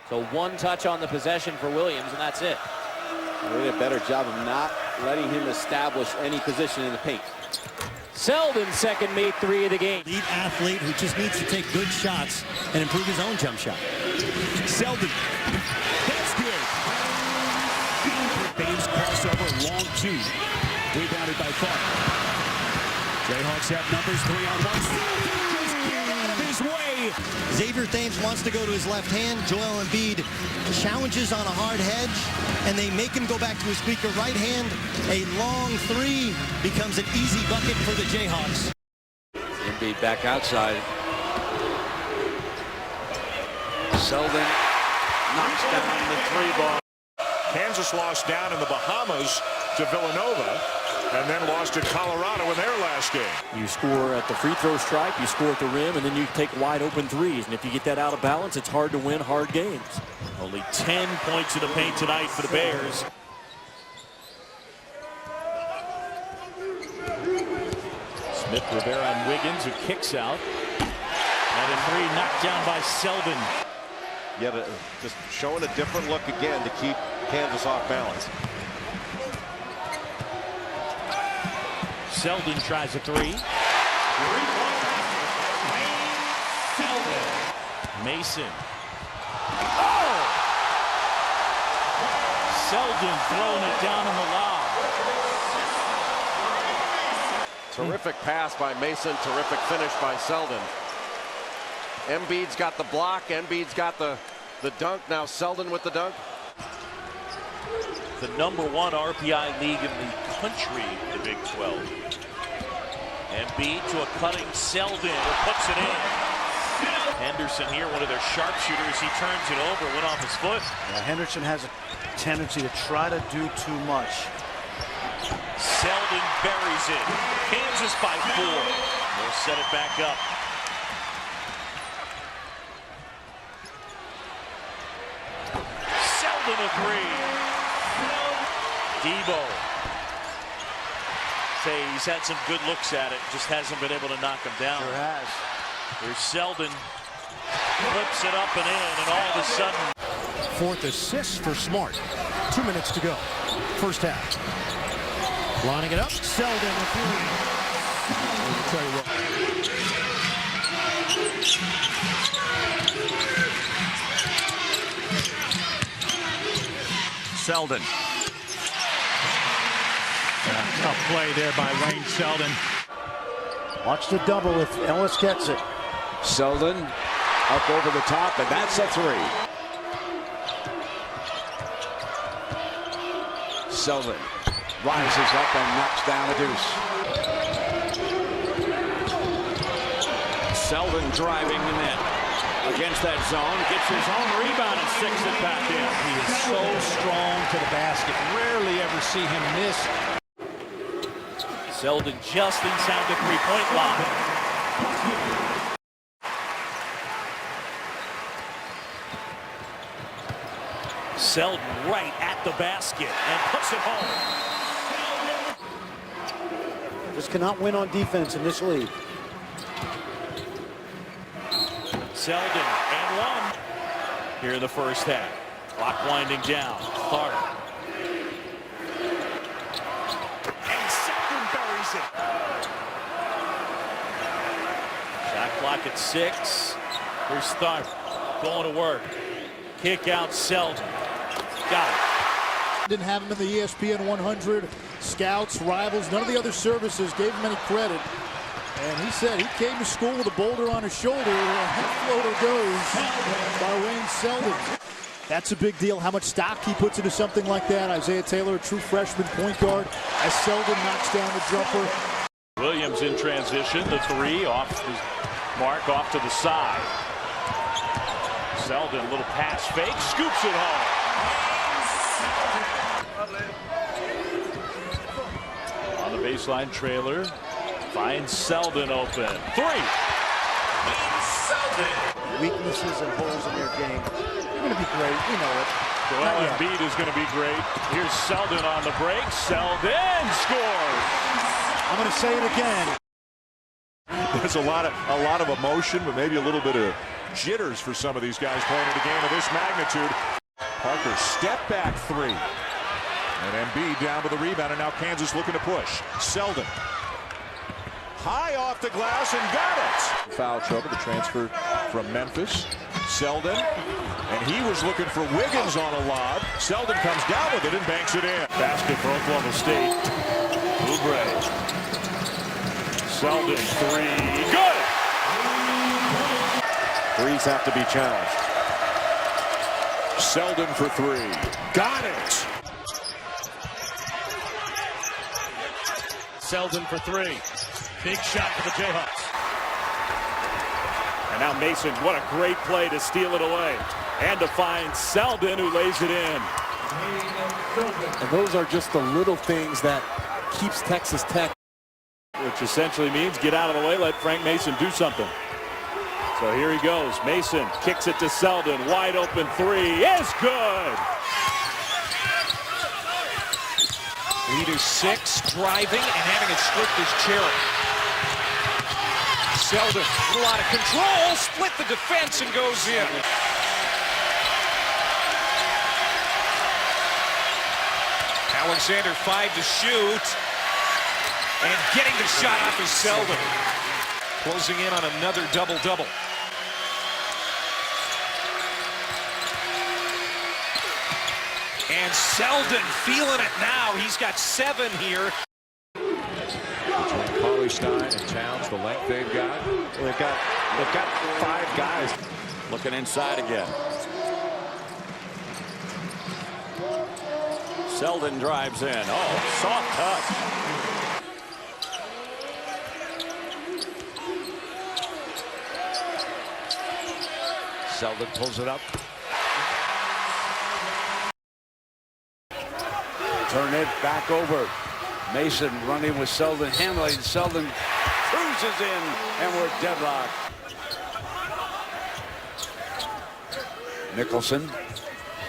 So one touch on the possession for Williams, and that's it. They did a better job of not letting him establish any position in the paint. Selden second made 3 of the game. Elite athlete who just needs to take good shots and improve his own jump shot. Selden. That's good. Baines crossover, long 2. Rebounded by Clark. Jayhawks have numbers, 3-on-1. Just get out of his way. Xavier Thames wants to go to his left hand. Joel Embiid challenges on a hard hedge, and they make him go back to his weaker right hand. A long 3 becomes an easy bucket for the Jayhawks. Embiid back outside. Selden knocks down the 3-ball. Kansas lost down in the Bahamas to Villanova, and then lost at Colorado in their last game. You score at the free throw stripe, you score at the rim, and then you take wide open threes. And if you get that out of balance, it's hard to win hard games. Only 10 points in the paint tonight for the Bears. Smith Rivera on Wiggins, who kicks out. And a 3 knocked down by Selden. Yet just showing a different look again to keep Kansas off balance. Selden tries a 3. Mason. Oh! Selden throwing it down in the lob. Terrific pass by Mason. Terrific finish by Selden. Embiid's got the block. Embiid's got the dunk. Now Selden with the dunk. The #1 RPI league in the country, the Big 12. Embiid to a cutting Selden, puts it in. Henderson here, one of their sharpshooters. He turns it over, went off his foot. Henderson has a tendency to try to do too much. Selden buries it. Kansas by 4. They'll set it back up. Selden a 3. Debo. Say he's had some good looks at it, just hasn't been able to knock him down. Sure has. Here's Selden. Flips it up and in, and all of a sudden. 4th assist for Smart. 2 minutes to go. First half. Lining it up. Selden with 3. Tell you what. Selden. Tough play there by Wayne Selden. Watch the double if Ellis gets it. Selden up over the top, and that's a 3. Selden rises up and knocks down a deuce. Selden driving the net against that zone, gets his own rebound and sticks it back in. He is so strong to the basket. Rarely ever see him miss. Selden just inside the 3-point line. Selden right at the basket and puts it home. Just cannot win on defense in this league. Selden and 1 here in the first half. Clock winding down. Clark. And Selden buries it. Shot clock at 6. Here's Stark going to work. Kick out Selden. Got it. Didn't have him in the ESPN 100. Scouts, rivals, none of the other services gave him any credit. And he said he came to school with a boulder on his shoulder, and that floater goes by Wayne Selden. That's a big deal, how much stock he puts into something like that. Isaiah Taylor, a true freshman point guard, as Selden knocks down the jumper. Williams in transition, the 3 off the mark, off to the side. Selden, a little pass fake, scoops it home. On the baseline trailer. Finds Selden open. 3. Selden. Weaknesses and holes in their game. They're going to be great. We know it. Joel Embiid is going to be great. Here's Selden on the break. Selden scores. I'm going to say it again. There's a lot of emotion, but maybe a little bit of jitters for some of these guys playing in a game of this magnitude. Parker step back three. And Embiid down with the rebound, and now Kansas looking to push. Selden. High off the glass and got it. Foul trouble, the transfer from Memphis. Selden. And he was looking for Wiggins on a lob. Selden comes down with it and banks it in. Basket for Oklahoma State. Oubre. Selden three. Good! Threes have to be challenged. Selden for three. Got it! Selden for three. Big shot for the Jayhawks. And now Mason, what a great play to steal it away. And to find Selden, who lays it in. And those are just the little things that keeps Texas Tech. Which essentially means get out of the way, let Frank Mason do something. So here he goes. Mason kicks it to Selden. Wide open three is good. Leader 6, driving and having it stripped his chair. Selden, a lot of control, split the defense and goes in. Alexander 5 to shoot. And getting the shot off is Selden. Closing in on another double-double. And Selden feeling it now. He's got 7 here. Between Cauley-Stein and Towns, the length they've got. They've got 5 guys. Looking inside again. Selden drives in. Oh, soft touch. Selden pulls it up. Turn it back over. Mason running with Selden, handling. Selden cruises in, and we're deadlocked. Nicholson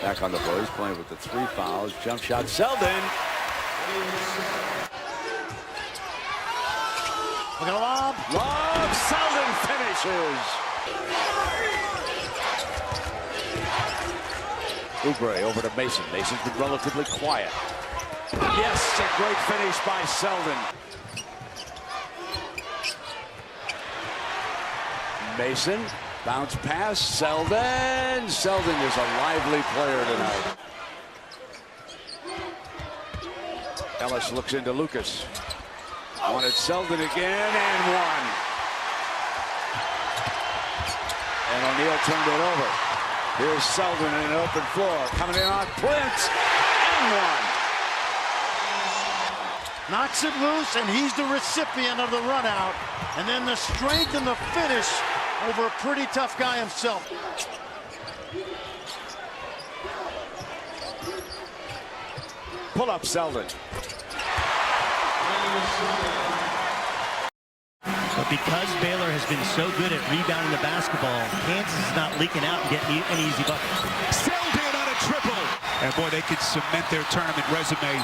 back on the floor. He's playing with the 3 fouls. Jump shot. Selden. Look at a lob. Lob. Selden finishes. Oubre over to Mason. Mason's been relatively quiet. Yes, a great finish by Selden. Mason, bounce pass, Selden. Selden is a lively player tonight. Ellis looks into Lucas. Wanted Selden again and one. And O'Neal turned it over. Here's Selden in an open floor. Coming in on Prince. And one. Knocks it loose, and he's the recipient of the run out. And then the strength and the finish over a pretty tough guy himself. Pull up Selden. But because Baylor has been so good at rebounding the basketball, Kansas is not leaking out and getting an easy bucket. Selden on a triple. And boy, they could cement their tournament resume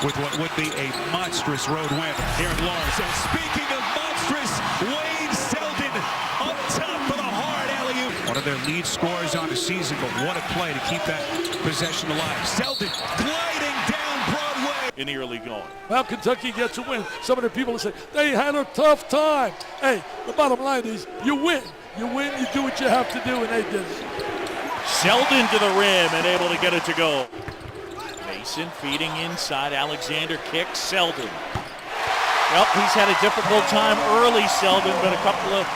with what would be a monstrous road win here in Lawrence. And speaking of monstrous, Wayne Selden up top for the hard alley-oop. One of their lead scorers on the season, but what a play to keep that possession alive. Selden gliding down Broadway. In the early going. Well, Kentucky gets a win. Some of the people say they had a tough time. Hey, the bottom line is you win. You win, you do what you have to do, and they did it. Selden to the rim and able to get it to go. Mason feeding inside. Alexander kicks. Selden. Well, he's had a difficult time early, Selden, but a couple of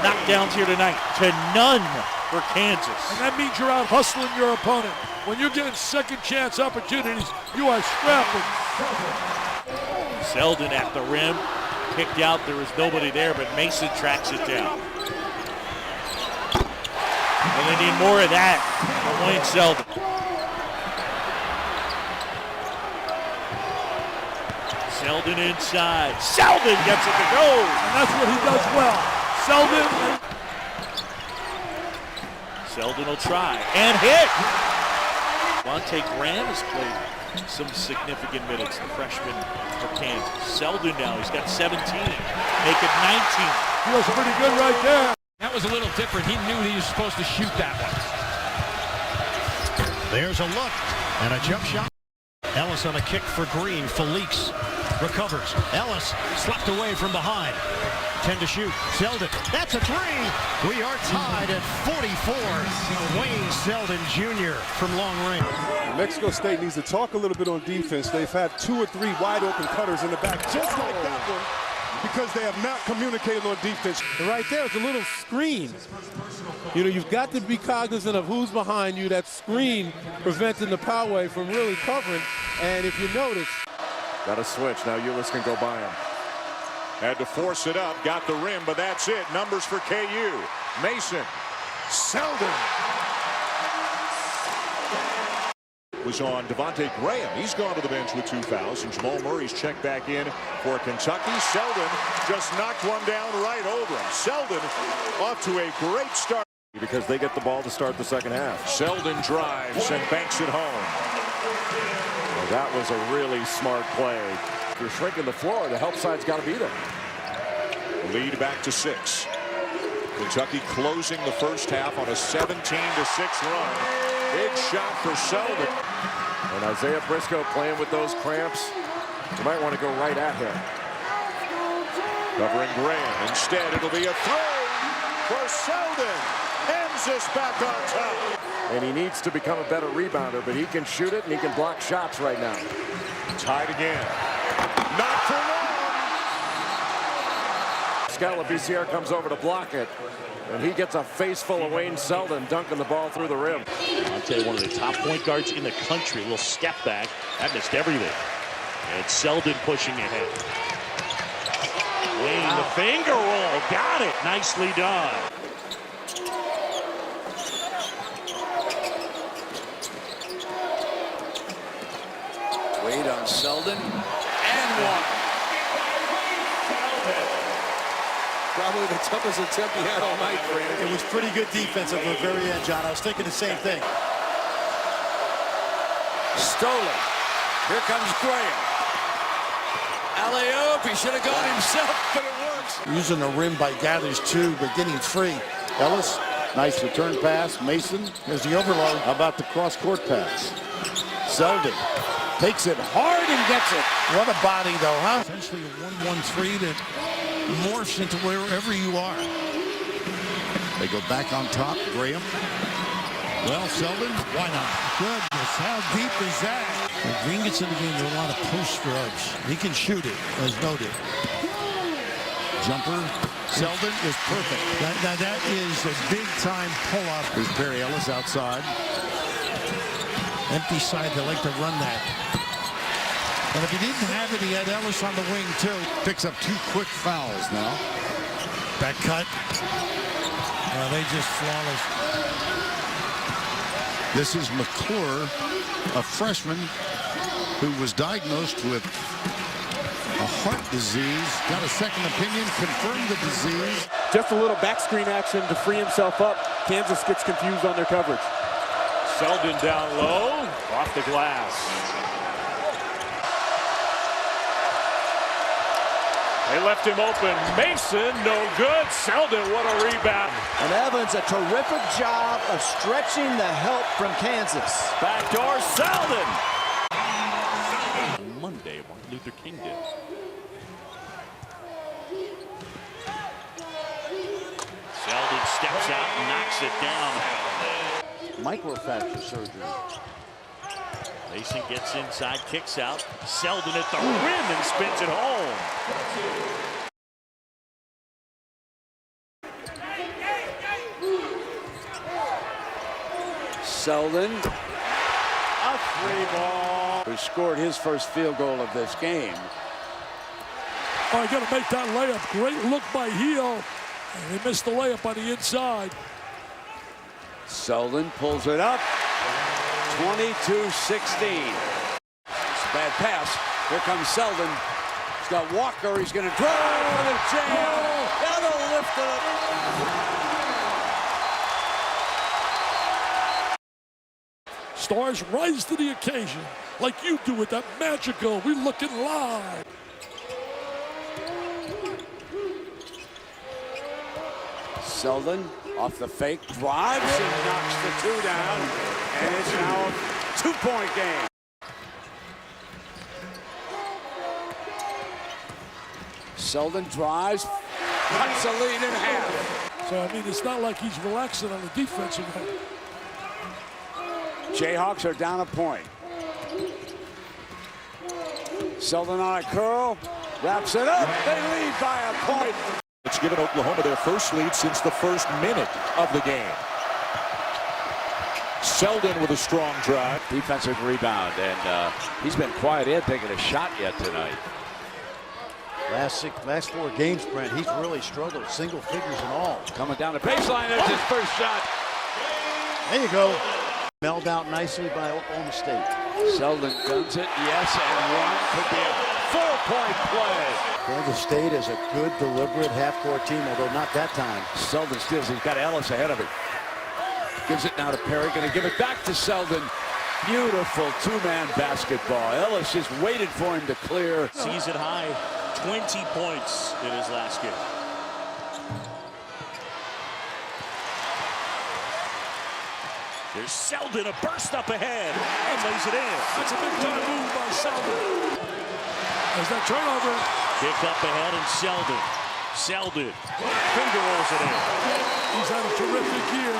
knockdowns here tonight. To none for Kansas. And that means you're out hustling your opponent. When you're getting second chance opportunities, you are scrapping. Selden at the rim. Kicked out. There was nobody there, but Mason tracks it down. And they need more of that from Wayne Selden. Selden inside. Selden gets it to go. And that's what he does well. Selden. Selden will try and hit. Monte Graham has played some significant minutes, the freshman for Kansas. Selden now, he's got 17. Make it 19. Feels pretty good right there. That was a little different. He knew he was supposed to shoot that one. There's a look and a jump shot. Ellis on a kick for Green. Felix recovers. Ellis slapped away from behind. 10 to shoot. Selden. That's a three. We are tied at 44. Wayne Selden Jr. from long range. Mexico State needs to talk a little bit on defense. They've had 2 or 3 wide open cutters in the back, just like that one, because they have not communicated on defense. Right there, it's a little screen. You know, you've got to be cognizant of who's behind you. That screen preventing the Poway from really covering. And if you notice, got a switch. Now Ulis can go by him. Had to force it up, got the rim, but that's it. Numbers for KU. Mason, Selden. Was on Devontae Graham. He's gone to the bench with 2 fouls, and Jamal Murray's checked back in for Kentucky. Selden just knocked one down right over him. Selden off to a great start. Because they get the ball to start the second half. Selden drives and banks it home. Well, that was a really smart play. If you're shrinking the floor, the help side's got to be there. Lead back to 6. Kentucky closing the first half on a 17-6 run. Big shot for Selden. And Isaiah Briscoe playing with those cramps. You might want to go right at him. Covering Graham. Instead, it'll be a throw for Selden. Ends this back on top. And he needs to become a better rebounder, but he can shoot it and he can block shots right now. Tied again. Not for long. Scala VCR comes over to block it, and he gets a face full of Wayne Selden dunking the ball through the rim. I'll tell you, one of the top point guards in the country. A little step back. That missed everything. And Selden pushing ahead. Wayne, the finger roll. Got it. Nicely done. Wade on Selden, and one. Probably the toughest attempt he had all night, Brandon. It was pretty good defense at the very end, John. I was thinking the same thing. Stolen. Here comes Graham. Alley-oop. He should have gone himself, but it works. Using the rim by Gathers, too, but getting free. Ellis, nice return pass. Mason, there's the overload. How about the cross-court pass? Selden takes it hard and gets it. What a body, though, huh? Essentially a 1-1-3 that morphs into wherever you are. They go back on top. Graham. Well, Selden, why not? Goodness, how deep is that? When Green gets in the game, there are a lot of post scrubs. He can shoot it, as noted. Jumper. Selden is perfect. That is a big-time pull-up. There's Barry Ellis outside. Empty side, they like to run that. But if he didn't have it, he had Ellis on the wing, too. Picks up 2 quick fouls now. Back cut. They just flawless. This is McClure, a freshman who was diagnosed with a heart disease. Got a second opinion, confirmed the disease. just a little back screen action to free himself up. Kansas gets confused on their coverage. Selden down low, off the glass. They left him open. Mason, no good. Selden, what a rebound. And Evans, a terrific job of stretching the help from Kansas. Backdoor Selden. Monday, Martin Luther King did. Selden steps out and knocks it down. Microfracture surgery. Mason gets inside, kicks out. Selden at the rim and spins it home. Selden, a free ball. Who scored his first field goal of this game. Oh, got to make that layup. Great look by Heel. And he missed the layup on the inside. Selden pulls it up. 22-16. It's a bad pass. Here comes Selden. He's got Walker. He's going to drive with a jam. Now they'll lift it up. Stars rise to the occasion like you do with that magical. We're looking live. Selden off the fake, drives and knocks the two down, and it's now a 2-point game. Selden drives, cuts the lead in half. So, I mean, it's not like he's relaxing on the defensive end. Jayhawks are down a point. Selden on a curl, wraps it up. They lead by a point. It's given Oklahoma their first lead since the first minute of the game. Selden with a strong drive. Defensive rebound, and he's been quiet. He hasn't taken a shot yet tonight. Last 4 games, Brent, he's really struggled, single figures and all. Coming down the baseline, there's his first shot. There you go. Mailed out nicely by Oklahoma State. Selden guns it, yes, and one could be a 4-point play. Kansas State is a good, deliberate half-court team, although not that time. Selden steals, he's got Ellis ahead of him. Gives it now to Perry, gonna give it back to Selden. Beautiful two-man basketball. Ellis just waited for him to clear. Season high, 20 points in his last game. There's Selden, a burst up ahead, and lays it in. That's a big-time move by Selden. There's that turnover. Kick up ahead, and Selden finger rolls it in. He's had a terrific year.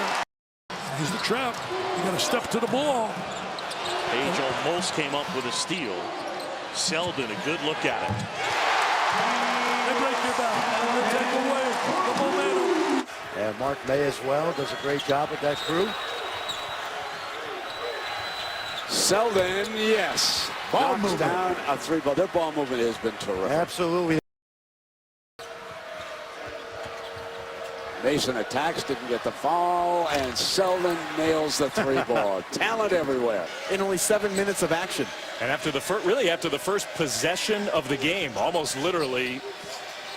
Here's the trap. You got to step to the ball. Page almost came up with a steal. Selden, a good look at it. They break your back. They take away the momentum. And Mark May as well does a great job with that crew. Selden, yes. Ball knocks down a 3-ball. Their ball movement has been terrific. Absolutely. Mason attacks, didn't get the foul, and Selden nails the 3-ball. Talent everywhere. In only 7 minutes of action. And after the first possession of the game, almost literally,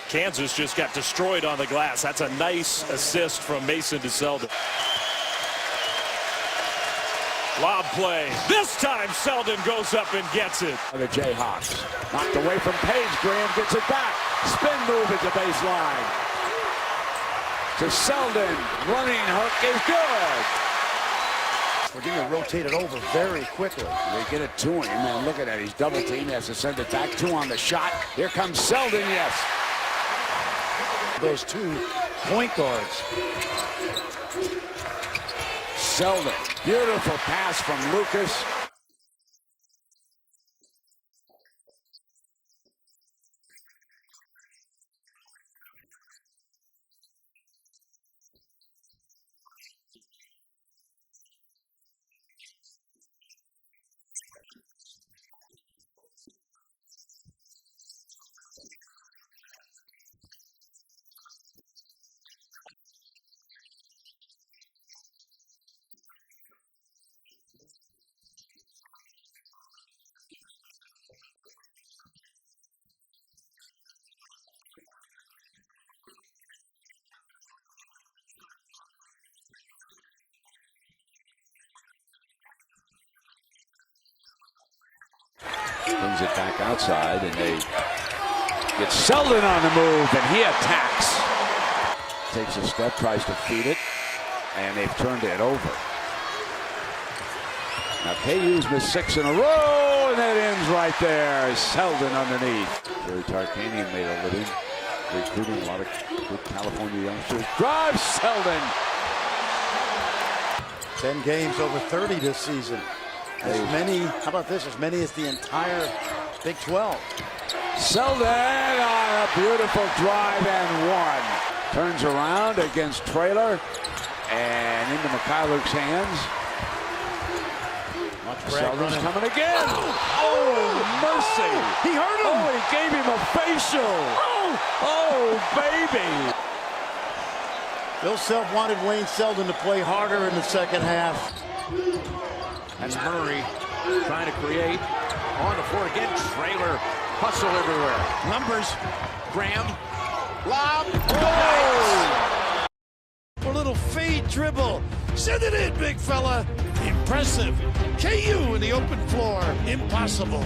Kansas just got destroyed on the glass. That's a nice assist from Mason to Selden. Lob play. This time Selden goes up and gets it. The Jayhawks. Knocked away from Page. Graham gets it back. Spin move at the baseline. To Selden. Running hook is good. Virginia rotated over very quickly. They get it to him, and look at that. He's double teamed. He has to send it back. 2 on the shot. Here comes Selden, yes. Those 2 point guards. Selden. Beautiful pass from Lucas. Brings it back outside, and they get Selden on the move, and he attacks. Takes a step, tries to feed it, and they've turned it over. Now KU's missed 6 in a row, and that ends right there. Selden underneath. Jerry Tarkanian made a living recruiting a lot of good California youngsters. Drives Selden. 10 games over 30 this season. As many, how about this, as many as the entire Big 12. Selden on a beautiful drive and one. Turns around against Traylor and into Mikhailuk's hands. Selden's coming again. Oh, mercy. He hurt him. Oh, he gave him a facial. Oh, baby. Bill Self wanted Wayne Selden to play harder in the second half. That's Murray trying to create on the floor again. Traylor hustle everywhere. Numbers. Graham. Lob. Oh! A little fade dribble. Send it in, big fella. Impressive. KU in the open floor. Impossible.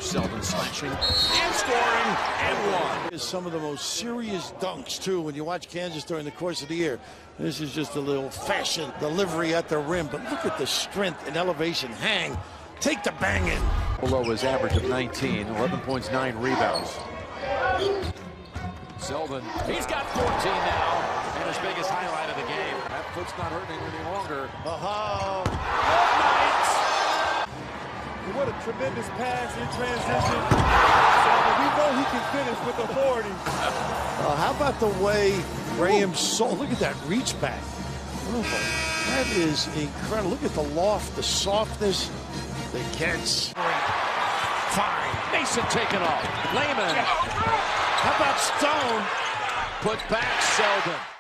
Here's Selden slashing and scoring and one. Is some of the most serious dunks, too, when you watch Kansas during the course of the year. This is just a little fashion delivery at the rim, but look at the strength and elevation. Hang, take the bang in. Below his average of 19, 11 points, 9 rebounds. Selden, he's got 14 now, and his biggest highlight of the game. That foot's not hurting any longer. What a tremendous pass in transition. We know he can finish with authority. How about the way Graham saw? Look at that reach back. That is incredible. Look at the loft, the softness, the catch. Fine. Mason taken off. Layman. How about Stone? Put back Selden.